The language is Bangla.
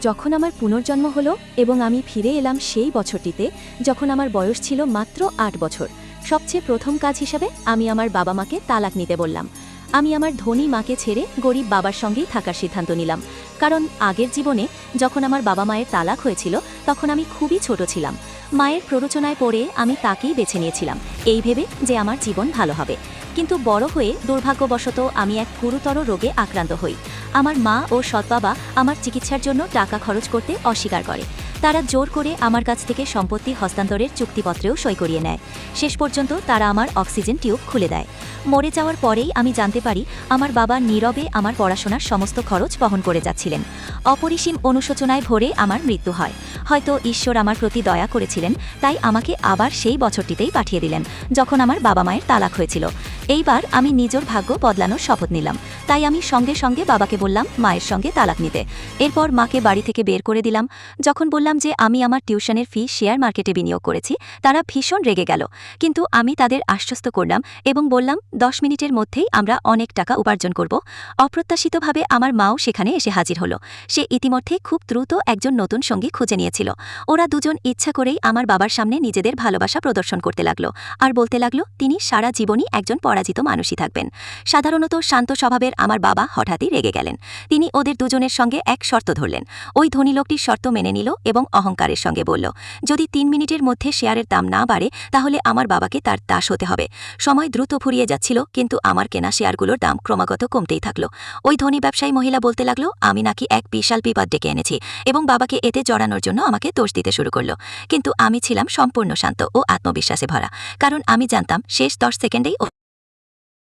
যখন আমার পুনর্জন্ম হলো এবং আমি ফিরে এলাম সেই বছরটিতে যখন আমার বয়স ছিল মাত্র ৮ বছর, সবচেয়ে প্রথম কাজ হিসাবে আমি আমার বাবা মাকে তালাক নিতে বললাম। আমি আমার ধনী মাকে ছেড়ে গরিব বাবার সঙ্গেই থাকার সিদ্ধান্ত নিলাম, কারণ আগের জীবনে যখন আমার বাবা মায়ের তালাক হয়েছিল তখন আমি খুবই ছোট ছিলাম। মায়ের প্ররোচনায় পড়ে আমি তাকেই বেছে নিয়েছিলাম, এই ভেবে যে আমার জীবন ভালো হবে। কিন্তু বড় হয়ে দুর্ভাগ্যবশত আমি এক গুরুতর রোগে আক্রান্ত হই। আমার মা ও সৎ বাবা আমার চিকিৎসার জন্য টাকা খরচ করতে অস্বীকার করে। তারা জোর করে আমার কাছ থেকে সম্পত্তি হস্তান্তরের চুক্তিপত্রেও সই করিয়ে নেয়। শেষ পর্যন্ত তারা আমার অক্সিজেন টিউব খুলে দেয়। মরে যাওয়ার পরেই আমি জানতে পারি আমার বাবা নীরবে আমার পড়াশোনার সমস্ত খরচ বহন করে যাচ্ছিলেন। অপরিসীম অনুশোচনায় ভরে আমার মৃত্যু হয়। হয়তো ঈশ্বর আমার প্রতি দয়া করেছিলেন, তাই আমাকে আবার সেই বছরটিতেই পাঠিয়ে দিলেন যখন আমার বাবা মায়ের তালাক হয়েছিল। এইবার আমি নিজের ভাগ্য বদলানোর শপথ নিলাম, তাই আমি সঙ্গে সঙ্গে বাবাকে বললাম মায়ের সঙ্গে তালাক নিতে। এরপর মাকে বাড়ি থেকে বের করে দিলাম। যখন বললাম যে আমি আমার টিউশনের ফি শেয়ার মার্কেটে বিনিয়োগ করেছি, তারা ভীষণ রেগে গেল। কিন্তু আমি তাদের আশ্বস্ত করলাম এবং বললাম 10 মিনিটের মধ্যেই আমরা অনেক টাকা উপার্জন করব। অপ্রত্যাশিতভাবে আমার মাও সেখানে এসে হাজির হলো। সে ইতিমধ্যে খুব দ্রুত একজন নতুন সঙ্গী খুঁজে নিয়েছিল। ওরা দুজন ইচ্ছা করেই আমার বাবার সামনে নিজেদের ভালোবাসা প্রদর্শন করতে লাগলো আর বলতে লাগলো তিনি সারা জীবনই একজন পরাজিত মানুষই থাকবেন। সাধারণত শান্ত স্বভাবের আমার বাবা হঠাৎই রেগে গেলেন। তিনি ওদের দুজনের সঙ্গে এক শর্ত ধরলেন। ওই ধনী লোকটির শর্ত মেনে নিল এবং অহংকারের সঙ্গে বলল, যদি 3 মিনিটের মধ্যে শেয়ারের দাম না বাড়ে তাহলে আমার বাবাকে তার দাস হতে হবে। সময় দ্রুত ফুরিয়ে যাচ্ছিল, কিন্তু আমার কেনা শেয়ারগুলোর দাম ক্রমাগত কমতেই থাকলো। ওই ধনী ব্যবসায়ী মহিলা বলতে লাগলো আমি নাকি এক বিশাল বিপদ ডেকে এনেছি এবং বাবাকে এতে জড়ানোর জন্য আমাকে দোষ দিতে শুরু করলো। কিন্তু আমি ছিলাম সম্পূর্ণ শান্ত ও আত্মবিশ্বাসে ভরা, কারণ আমি জানতাম শেষ 10 সেকেন্ডেই